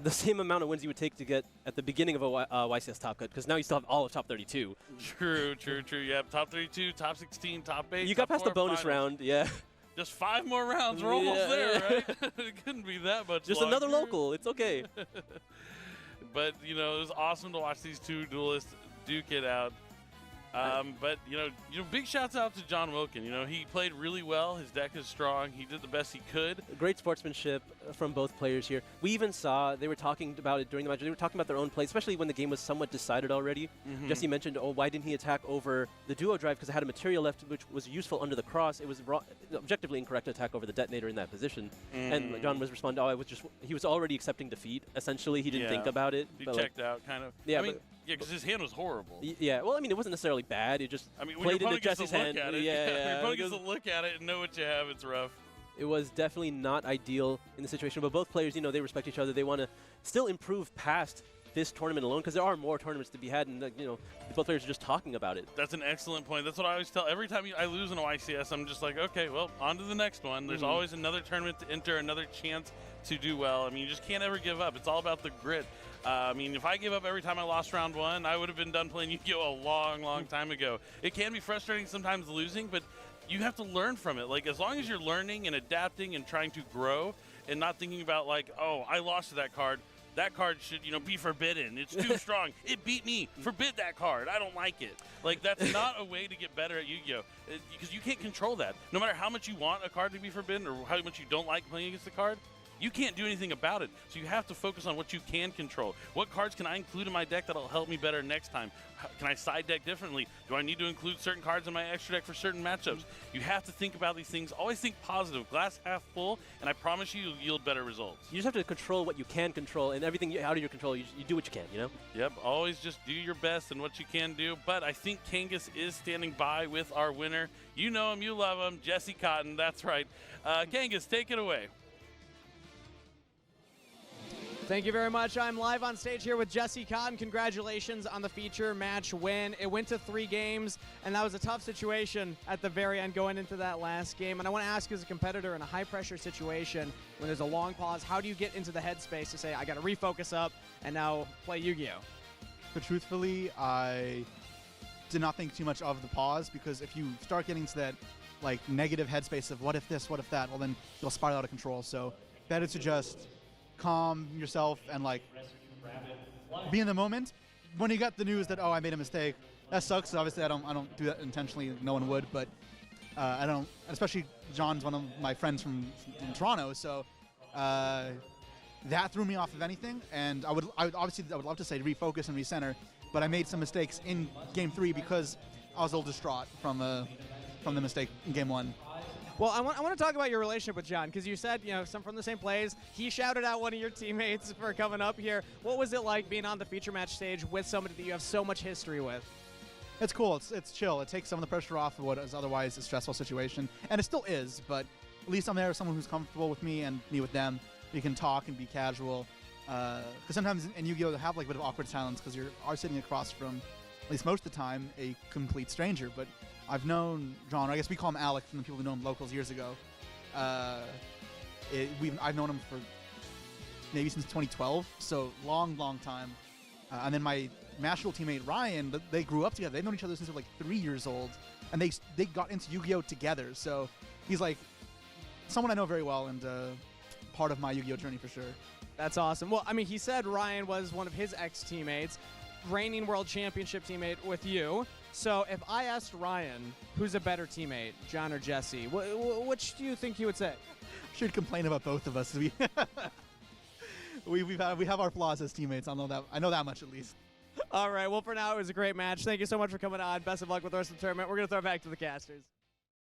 the same amount of wins you would take to get at the beginning of a YCS top cut, because now you still have all of top 32. True. Yep, top 32, top 16, top 8. You got past the bonus round, yeah. Just 5 more rounds. We're almost there, right? It couldn't be that much Just longer. another local. It's okay. But, you know, it was awesome to watch these two duelists duke it out. But, you know, big shouts out to John Wilkin. You know, he played really well. His deck is strong. He did the best he could. Great sportsmanship from both players here. We even saw, they were talking about it during the match. They were talking about their own play, especially when the game was somewhat decided already. Jesse mentioned, oh, why didn't he attack over the duo drive? Because it had a material left, which was useful under the cross. It was objectively incorrect to attack over the detonator in that position. And John was responding, oh, he was already accepting defeat, essentially. He didn't think about it. He checked out, kind of. Yeah, I mean, because his hand was horrible. Yeah, well, I mean, it wasn't necessarily bad. It just played into Jesse's hand. When your opponent gets to look at it and know what you have, it's rough. It was definitely not ideal in the situation, but both players, you know, they respect each other. They want to still improve past this tournament alone, because there are more tournaments to be had, and you know, both players are just talking about it. That's an excellent point. That's what I always tell. Every time I lose in a YCS, I'm just like, okay, well, on to the next one. There's always another tournament to enter, another chance to do well. I mean, you just can't ever give up. It's all about the grit. I mean, if I gave up every time I lost round 1, I would have been done playing Yu-Gi-Oh! A long, long time ago. It can be frustrating sometimes losing, but you have to learn from it. Like, as long as you're learning and adapting and trying to grow and not thinking about, like, oh, I lost to that card should, you know, be forbidden. It's too strong. It beat me. Forbid that card. I don't like it. Like, that's not a way to get better at Yu-Gi-Oh! Because you can't control that. No matter how much you want a card to be forbidden or how much you don't like playing against the card, you can't do anything about it. So you have to focus on what you can control. What cards can I include in my deck that'll help me better next time? Can I side deck differently? Do I need to include certain cards in my extra deck for certain matchups? You have to think about these things. Always think positive, glass half full, and I promise you'll yield better results. You just have to control what you can control, and everything out of your control, you do what you can, you know? Yep, always just do your best and what you can do. But I think Kangas is standing by with our winner. You know him, you love him, Jesse Cotton, that's right. Kangas, take it away. Thank you very much. I'm live on stage here with Jesse Cotton. Congratulations on the feature match win. It went to 3 games, and that was a tough situation at the very end going into that last game. And I want to ask, as a competitor in a high-pressure situation, when there's a long pause, how do you get into the headspace to say, I got to refocus up and now play Yu-Gi-Oh? But truthfully, I did not think too much of the pause, because if you start getting to that like negative headspace of what if this, what if that, well then you'll spiral out of control. So better to just calm yourself and like be in the moment. When you got the news that, oh, I made a mistake, that sucks. Obviously I don't do that intentionally, no one would, but I don't, especially John's one of my friends from Toronto, so that threw me off of anything. And I would love to say refocus and recenter, but I made some mistakes in game 3 because I was a little distraught from the mistake in game 1. Well, I want to talk about your relationship with John, because you said, you know, some from the same plays. He shouted out one of your teammates for coming up here. What was it like being on the feature match stage with somebody that you have so much history with? It's cool. It's chill. It takes some of the pressure off of what is otherwise a stressful situation. And it still is, but at least I'm there with someone who's comfortable with me and me with them. We can talk and be casual. Because sometimes in Yu-Gi-Oh! They have like a bit of awkward silence because you are sitting across from, at least most of the time, a complete stranger. But I've known John, or I guess we call him Alec from the people who know him locals years ago. I've known him for maybe since 2012, so long time. And then my national teammate Ryan, they grew up together. They've known each other since they were like 3 years old, and they got into Yu-Gi-Oh! Together. So he's like someone I know very well and part of my Yu-Gi-Oh! Journey for sure. That's awesome. Well, I mean, he said Ryan was one of his ex-teammates, reigning world championship teammate with you. So if I asked Ryan, who's a better teammate, John or Jesse, which do you think he would say? Should complain about both of us. We have our flaws as teammates. I know that much at least. All right. Well, for now, it was a great match. Thank you so much for coming on. Best of luck with the rest of the tournament. We're going to throw it back to the casters.